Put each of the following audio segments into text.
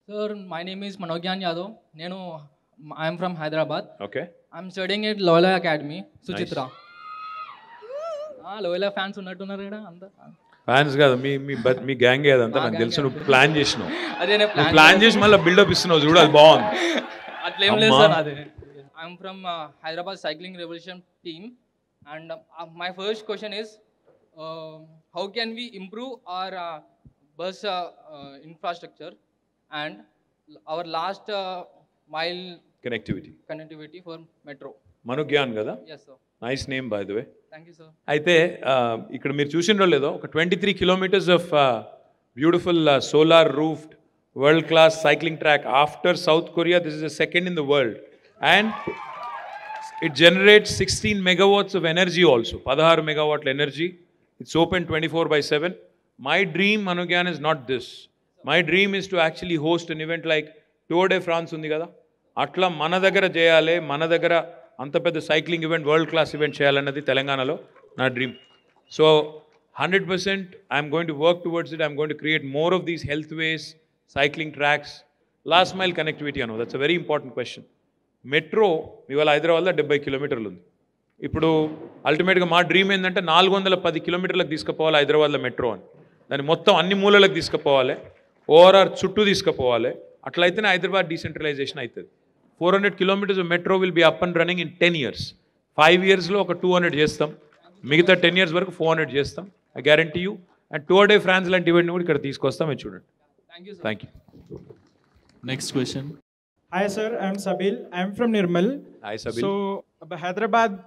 Sir, my name is Manogyan Yadav. I am from Hyderabad. Okay. I'm studying at Loyola Academy, Suchitra. Nice. Loyola fans ఉన్నట్టున్నారు ఇక్కడ అంతా. Fans కాదు మీ gang అదంతా నాకు తెలుసు. నువ్వు ప్లాన్ చేసినావు, అదే నేను ప్లాన్ చేసి మళ్ళీ బిల్డప్ ఇస్తున్నావు చూడు, అది బాగుంది. అట్లా ఏం లేదు సార్. అదే I'm from Hyderabad Cycling Revolution team, and my first question is, how can we improve our bus infrastructure and our last mile connectivity for metro? Manogyan కదా? Yes sir. Nice name by the way. Thank you sir. అయితే ఇక్కడ మీరు చూసినో లేదో, ఒక 23 kilometers of beautiful solar roofed world class cycling track after South Korea. This is the second in the world and it generates 16 megawatts of energy also. 16 megawatt energy. It's open 24/7. My dream, Manogyan, is not this. My dream is to actually host an event like Tour de France ఉంది కదా, అట్లా మన దగ్గర చేయాలి. మన దగ్గర అంత పెద్ద cycling event, world class event చేయాలన్నది తెలంగాణలో నా dream. So 100% I'm going to work towards it. I'm going to create more of these health ways, cycling tracks, last mile connectivity Anu. That's a very important question. Metro ఇవాళ హైదరాబాద్లో 70 kilometers ఉంది. ఇప్పుడు అల్టిమేట్గా మా dream ఏంటంటే 410 kilometers తీసుకుపోవాలి హైదరాబాద్లో metro అని. దాన్ని మొత్తం అన్ని మూలలకు తీసుకుపోవాలి, ఓఆర్ఆర్ చుట్టూ తీసుకుపోవాలి. అట్లయితేనే హైదరాబాద్ డీసెంట్రలైజేషన్ అవుతుంది. 400 kilometers of metro will be up and running in 10 years. 5 yearsలో ఒక 200 చేస్తాం, మిగతా 10 years వరకు 400 చేస్తాం. I guarantee you. And Tour de France లాంటి ఈవెంట్ కూడా ఇక్కడ తీసుకొస్తాం. మీరు చూడండి. Thank you. Next question. Hi sir, I'm Sabil. I'm from Nirmal. Hi Sabil. So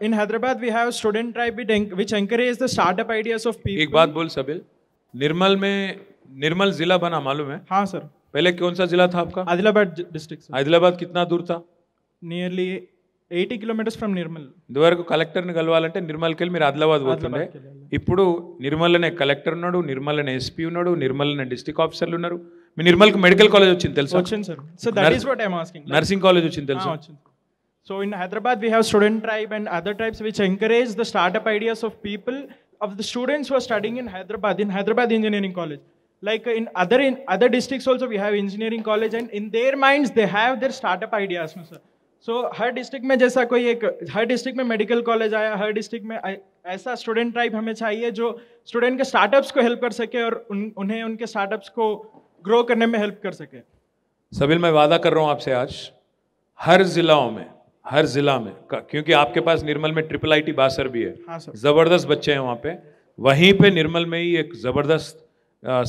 in Hyderabad we have student tribe which encourage the startup ideas of people. एक बात बोल Sabil, निर्मल में निर्मल जिला बना मालूम है? हाँ sir. पहले कौन सा जिला था आपका? Adilabad district sir. ఆదిలాబాద్ कितना दूर था? Nearly 80 kilometers from Nirmal. ఇదివరకు కలెక్టర్ని కలవాలంటే నిర్మల్కి వెళ్ళి మీరు ఆదిలాబాద్ పోతుండే. ఇప్పుడు నిర్మల్లోనే కలెక్టర్ ఉన్నాడు, నిర్మల్లోనే ఎస్పీ ఉన్నాడు, నిర్మల్లోనే డిస్ట్రిక్ట్ ఆఫీసర్లు ఉన్నారు. మీ నిర్మల్కి మెడికల్ కాలేజ్ వచ్చింది తెలుసా? వచ్చింది sir. So that is what I'm asking. Nursing college వచ్చింది తెలుసా? So in Hyderabad we have student tribe and other tribes which encourage the startup ideas of people, of the students who are studying in Hyderabad Engineering College. Like in other districts also we have engineering college, and in their minds they have their startup ideas, no sir. So her district में जैसा कोई एक, हर district में medical college आया, हर district में ऐसा student tribe हमें चाहिए जो स्टूडेंट के स्टार्टअप्स को हेल्प कर सके और उन्हें उनके स्टार्टअप्स को ग्रो करने में हेल्प कर सके. सबिल, मैं वादा कर रहा हूँ आपसे आज हर जिला में क्योंकि आपके पास निर्मल में IIIT बासर भी है. हाँ सर. ज़बरदस्त बच्चे हैं वहाँ पे. वहीं पे निर्मल में ही एक ज़बरदस्त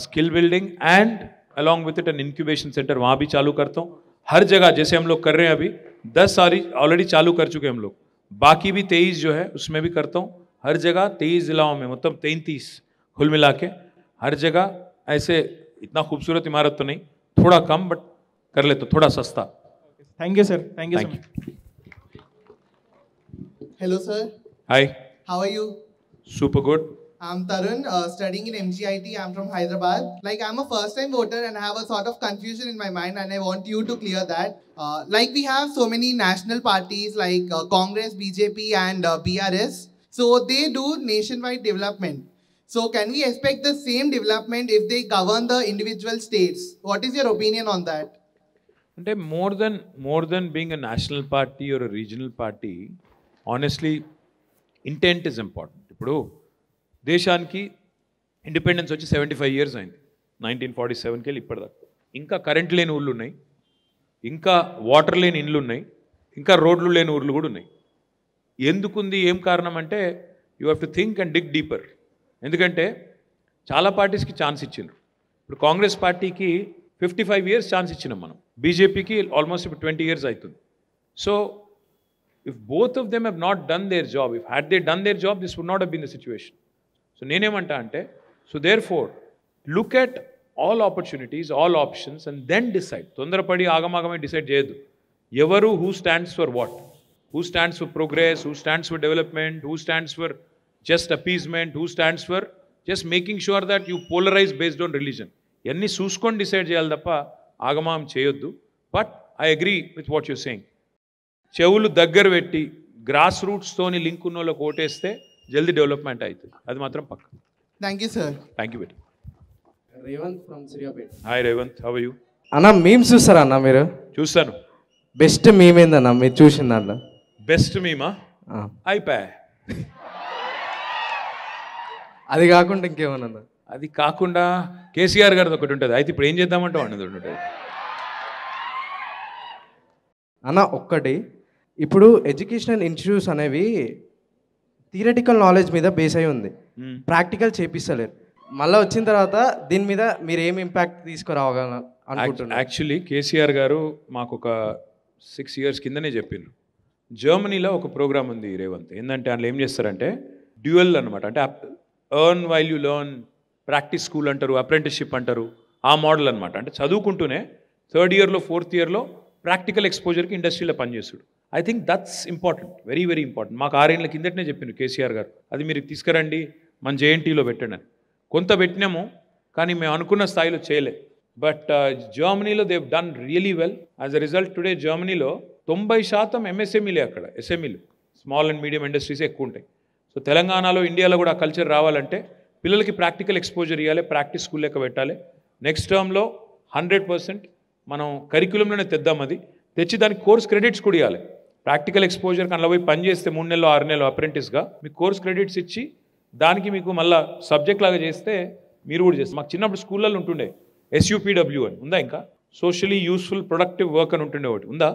skill building and along with it an incubation centre वहाँ भी चालू करता हूँ. हर जगह जैसे हम लोग कर रहे हैं अभी 10 ऑलरेडी चालू कर चुके हैं हम लोग, बाकी भी 23 जो है उसमें भी करता हूँ. हर जगह 23 जिलाओं में, मतलब 33 कुल मिला के हर जगह. ऐसे इतना खूबसूरत इमारत तो नहीं, थोड़ा कम बट कर ले तो थोड़ा सस्ता. Thank you sir. Thank you so much. Hello sir. Hi. How are you? Super good. I'm Tarun, studying in MGIT. I'm from Hyderabad. Like, I'm a first-time voter and I have a sort of confusion in my mind, and I want you to clear that. Like, we have so many national parties like Congress, BJP and BRS. So they do nationwide development. So can we expect the same development if they govern the individual states? What is your opinion on that? అంటే more than being a national party or a regional party, honestly, intent is important. ఇప్పుడు దేశానికి independence వచ్చి 75 years అయింది. 1947కి వెళ్ళి ఇప్పటిదాకా ఇంకా current లేని ఊళ్ళు ఉన్నాయి, ఇంకా వాటర్ లేని ఇండ్లు ఉన్నాయి, ఇంకా రోడ్లు లేని ఊర్లు కూడా ఉన్నాయి. ఎందుకుంది, ఏం కారణం అంటే you have to think and dig deeper. ఎందుకంటే చాలా పార్టీస్కి ఛాన్స్ ఇచ్చిండ్రు. ఇప్పుడు కాంగ్రెస్ పార్టీకి 55 years ఛాన్స్ ఇచ్చినాం మనం, బీజేపీకి ఆల్మోస్ట్ ఇప్పుడు 20 years అవుతుంది. So if both of them have not done their job, if had they done their job, this would not have been the situation. So నేనేమంటా అంటే, so therefore look at all opportunities, all options and then decide. తొందరపడి ఆగమాగమే decide చేయొద్దు. ఎవరు, who stands for what, who stands for progress, who stands for development, who stands for just appeasement, who stands for just making sure that you polarize based on religion. ఇవన్నీ చూసుకొని decide చేయాలి తప్ప ఆగమాగం చేయొద్దు. But I agree with what you're saying. చెవులు దగ్గర పెట్టి gross రూట్స్తోని link ఉన్న వాళ్ళకి ఓటేస్తే జల్దీ డెవలప్మెంట్ అవుతుంది, అది మాత్రం పక్క. Thank you sir. Thank you బేట. Revanth from Sriyapet. Hi Revanth, how are you? అన్న మీమ్స్ చూస్తారా అన్న మీరు? చూస్తాను. బెస్ట్ మీమ్ ఏందన్న మీరు చూసిన దాంట్లో? బెస్ట్ మీమా? అయిపోయా. అది కాకుండా ఇంకేమన్నా? అది కాకుండా కేసీఆర్ గారిది ఒకటి ఉంటుంది, అయితే ఇప్పుడు ఏం చేద్దామంటే అన్నది ఉంటుంది. అన్న ఒక్కటి, ఇప్పుడు ఎడ్యుకేషనల్ ఇన్స్టిట్యూట్స్ అనేవి థియరటికల్ నాలెడ్జ్ మీద బేస్ అయి ఉంది, ప్రాక్టికల్ చేపిస్తలేరు. మళ్ళీ వచ్చిన తర్వాత దీని మీద మీరు ఏం ఇంపాక్ట్ తీసుకురావాలని అనుకుంటున్నారు? యాక్చువల్లీ కేసీఆర్ గారు మాకు ఒక 6 years కిందనే చెప్పిండ్రు. జర్మనీలో ఒక ప్రోగ్రామ్ ఉంది రేవంత్, ఏంటంటే అందులో ఏం చేస్తారంటే డ్యూయల్ అనమాట, అంటే earn while you learn, practice school అంటారు, అప్రెంటిస్షిప్ అంటారు, ఆ మోడల్ అనమాట. అంటే చదువుకుంటూనే 3rd yearలో 4th yearలో ప్రాక్టికల్ ఎక్స్పోజర్కి ఇండస్ట్రీలో పనిచేస్తాడు. I think that's important, very very important. మాకు 6 ఏళ్ల కిందటనే చెప్పిండు కేసీఆర్ గారు, అది మీరు తీసుకురండి మన జేఎన్టీలో పెట్టండి అని. కొంత పెట్టినాము కానీ మేము అనుకున్న స్థాయిలో చేయలే. బట్ జర్మనీలో Dev done really well. As a result today జర్మనీలో 90% ఎంఎస్ఎంఈలే, అక్కడ ఎస్ఎంఈలు, స్మాల్ అండ్ మీడియం ఇండస్ట్రీసే ఎక్కువ ఉంటాయి. సో తెలంగాణలో ఇండియాలో కూడా ఆ కల్చర్ రావాలంటే పిల్లలకి ప్రాక్టికల్ ఎక్స్పోజర్ ఇవ్వాలి, ప్రాక్టీస్ స్కూల్ లెక్క పెట్టాలి. నెక్స్ట్ టర్మ్లో 100% మనం కరిక్యులంలోనే తెద్దాం, అది తెచ్చి దానికి కోర్స్ క్రెడిట్స్ కూడా ఇవ్వాలి. ప్రాక్టికల్ ఎక్స్పోజర్కి అందులో పోయి పని చేస్తే 3 నెలలు 6 నెలలు అప్రెంటిస్గా మీకు కోర్స్ క్రెడిట్స్ ఇచ్చి దానికి మీకు మళ్ళీ సబ్జెక్ట్ లాగా చేస్తే మీరు కూడా చేస్తారు. మాకు చిన్నప్పుడు స్కూళ్ళల్లో ఉంటుండే SUPW అని, ఉందా ఇంకా? సోషలీ యూస్ఫుల్ ప్రొడక్టివ్ వర్క్ అని ఉంటుండే, ఒకటి ఉందా?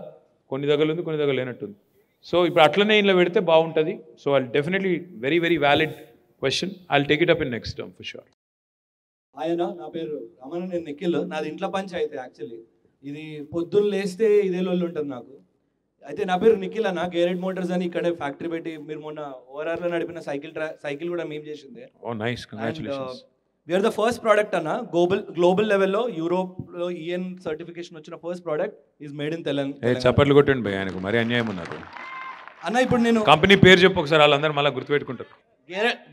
కొన్ని దగ్గర ఉంది, కొన్ని దగ్గర లేనట్టుంది. సో ఇప్పుడు అట్లనే ఇంట్లో పెడితే బాగుంటుంది. So I definitely very very valid question, I take it up in next term for sure. ఆయన నా పేరు రమణ, నేను నిఖిల్. నాది ఇంట్లో పంచాయితీ యాక్చువల్లీ. ఇది పొద్దున్న లేస్తే ఇదే లొల్లు ఉంటుంది నాకు. అయితే నా పేరు నిఖిల్ అన్న, గేరెడ్ మోటార్స్ అని ఇక్కడే ఫ్యాక్టరీ పెట్టి మీరు మొన్న ఓఆర్ఆర్లో నడిపిన సైకిల్ కూడా మేము చేసిందే. Oh nice, congratulations. We're the first product అన్న, గ్లోబల్ లెవెల్లో యూరోప్లో ఈఎన్ సర్టిఫికేషన్ వచ్చిన first product is made in Telangana. చప్పట్లు కొట్టండి భయ్, ఆయనకు మరీ అన్యాయం ఉన్నారు అన్న. ఇప్పుడు నేను కంపెనీ పేరు చెప్పు ఒకసారి, వాళ్ళందరూ మళ్ళీ గుర్తుపెట్టుకుంటారు.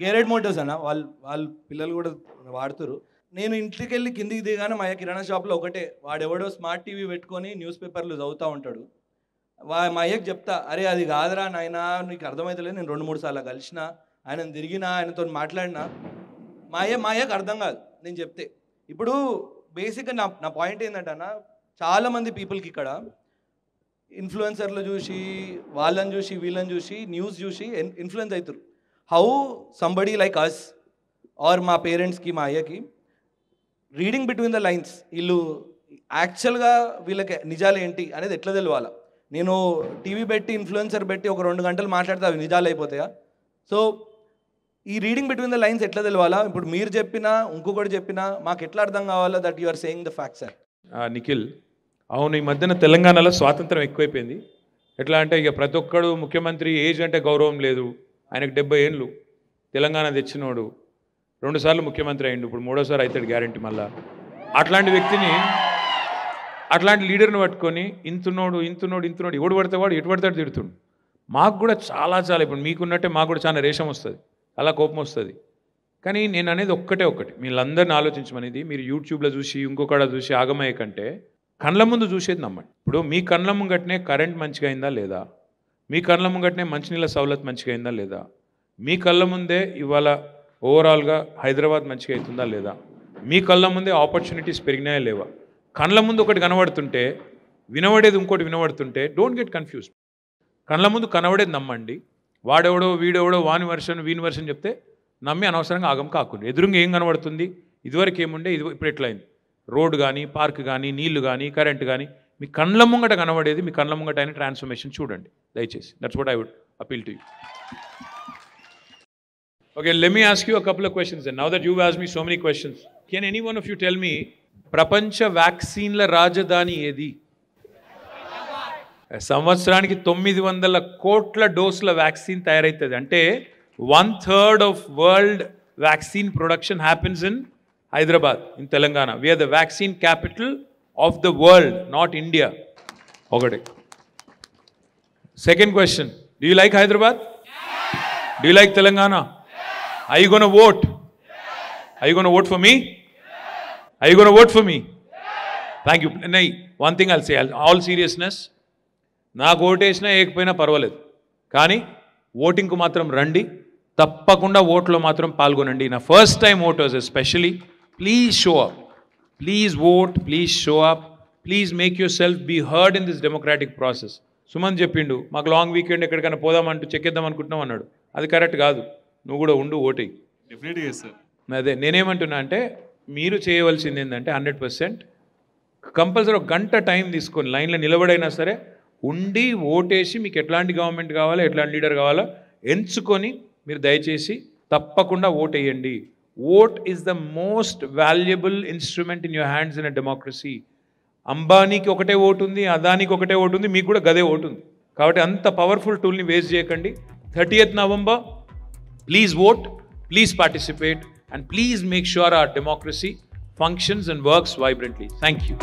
గేరెడ్ మోటార్స్ అన్న, వాళ్ళ పిల్లలు కూడా వాడుతారు. నేను ఇంటికి వెళ్ళి కిందికి దిగానే మా కిరాణా షాప్లో ఒకటే, వాడెవడో స్మార్ట్ టీవీ పెట్టుకొని న్యూస్ పేపర్లు చదువుతూ ఉంటాడు. మా అయ్యకి చెప్తా, అరే అది కాదురా నాయనా, నీకు అర్థమవుతలేదు. నేను 2-3 సార్లు కలిసిన, ఆయనను తిరిగినా, ఆయనతో మాట్లాడినా, మా అయ్యకి అర్థం కాదు నేను చెప్తే. ఇప్పుడు బేసిక్గా నా పాయింట్ ఏంటంటే అన్న, చాలామంది పీపుల్కి ఇక్కడ ఇన్ఫ్లుయెన్సర్లు చూసి, వాళ్ళని చూసి, వీళ్ళని చూసి, న్యూస్ చూసి ఇన్ఫ్లుయెన్స్ అవుతారు. How somebody like us are మా పేరెంట్స్కి, మా అయ్యకి రీడింగ్ బిట్వీన్ ద లైన్స్, వీళ్ళు యాక్చువల్గా వీళ్ళకి నిజాలు ఏంటి అనేది ఎట్లా తెలియాలా? నేను టీవీ పెట్టి ఇన్ఫ్లుయెన్సర్ పెట్టి ఒక 2 గంటలు మాట్లాడితే అవి నిజాలు అయిపోతాయా? సో ఈ రీడింగ్ బిట్వీన్ ద లైన్స్ ఎట్లా తెలియాలా? ఇప్పుడు మీరు చెప్పినా ఇంకొకటి చెప్పినా మాకు ఎట్లా అర్థం కావాలా that you are saying the facts? Nikhil, అవును, ఈ మధ్యన తెలంగాణలో స్వాతంత్రం ఎక్కువైపోయింది. ఎట్లా అంటే ఇక ప్రతి ఒక్కడు ముఖ్యమంత్రి ఏజ్ అంటే గౌరవం లేదు. ఆయనకు 70 ఏళ్ళు, తెలంగాణ తెచ్చినోడు, 2 సార్లు ముఖ్యమంత్రి అయ్యిండు, ఇప్పుడు 3వసారి అవుతాడు గ్యారంటీ మళ్ళా. అట్లాంటి వ్యక్తిని, అట్లాంటి లీడర్ని పట్టుకొని ఇంతున్నోడు ఎవడు పడితే వాడు ఎటు పడతాడు తిడుతుండు. మాకు కూడా చాలా ఇప్పుడు మీకున్నట్టే మాకు కూడా చాలా రేషం వస్తుంది, అలా కోపం వస్తుంది. కానీ నేను అనేది ఒక్కటే, వీళ్ళందరినీ ఆలోచించమనేది, మీరు యూట్యూబ్లో చూసి ఇంకొకడ చూసి ఆగమయ్యే కంటే కళ్ళ ముందు చూసేది నమ్మండి. ఇప్పుడు మీ కళ్ళ ముంగటనే కరెంట్ మంచిగా అయిందా లేదా, మీ కళ్ళ ముంగటనే మంచినీళ్ళ సౌలత్ మంచిగా అయిందా లేదా, మీ కళ్ళ ముందే ఇవాళ ఓవరాల్గా హైదరాబాద్ మంచిగా అవుతుందా లేదా, మీ కళ్ళ ముందే ఆపర్చునిటీస్ పెరిగినాయా లేవా, కళ్ళ ముందు ఒకటి కనబడుతుంటే వినబడేది ఇంకోటి వినబడుతుంటే డోంట్ గెట్ కన్ఫ్యూజ్డ్. కళ్ళ ముందు కనబడేది నమ్మండి. వాడెవడో వీడెవడో వీని వర్షన్ చెప్తే నమ్మి అనవసరంగా ఆగం కాకుండా, ఎదురుగా ఏం కనబడుతుంది, ఇదివరకు ఏముండే, ఇప్పుడు ఎట్లయింది, రోడ్ కానీ, పార్క్ కానీ, నీళ్లు కానీ, కరెంట్ కానీ, మీ కళ్ళ ముంగట కనబడేది, మీ కళ్ళ ముంగట అయిన ట్రాన్స్ఫర్మేషన్ చూడండి దయచేసి. That's what I would appeal to you. Okay, let me ask you a couple of questions then. Now that you've asked me so many questions, can any one of you tell me, ప్రపంచ వ్యాక్సిన్ల రాజధాని ఏది? సంవత్సరానికి 900 కోట్ల డోసుల vaccine తయారవుతుంది. అంటే 1/3 of world vaccine production happens in Hyderabad, in Telangana. We are the vaccine capital of the world, not India. Okay. Second question, do you like Hyderabad? Do you like Telangana? Are you going to vote? Are you going to vote for me? Are you going to vote for me? Thank you. One thing I'll say, all seriousness, నాకు ఓటేసినా ఏకపోయినా పర్వాలేదు, కానీ ఓటింగ్కు మాత్రం రండి, తప్పకుండా ఓట్లో మాత్రం పాల్గొనండి. నా first time voters especially, please show up, please vote, please show up. Please make yourself be heard in this democratic process. Suman చెప్పిండు మాకు లాంగ్ వీకెండ్ ఎక్కడికైనా పోదామంటూ చెక్కేద్దాం అనుకుంటున్నాం అన్నాడు. అది కరెక్ట్ కాదు. నువ్వు కూడా ఉండు, ఓటేయి. డెఫినెట్గా సార్. అదే నేనేమంటున్నా అంటే మీరు చేయవలసింది ఏంటంటే 100% కంపల్సరీ ఒక గంట టైం తీసుకొని లైన్లో నిలబడైనా సరే ఉండి ఓటేసి మీకు ఎట్లాంటి గవర్నమెంట్ కావాలో ఎట్లాంటి లీడర్ కావాలో ఎంచుకొని మీరు దయచేసి తప్పకుండా ఓటేయండి. Vote is the most valuable instrument in your hands in a democracy. అంబానీకి ఒకటే ఓటు ఉంది, అదానికి ఒకటే ఓటు ఉంది, మీకు కూడా గదే ఓటు ఉంది. కాబట్టి అంత పవర్ఫుల్ టూల్ని వేస్ట్ చేయకండి. 30th November, please vote, please participate, and please make sure our democracy functions and works vibrantly. Thank you.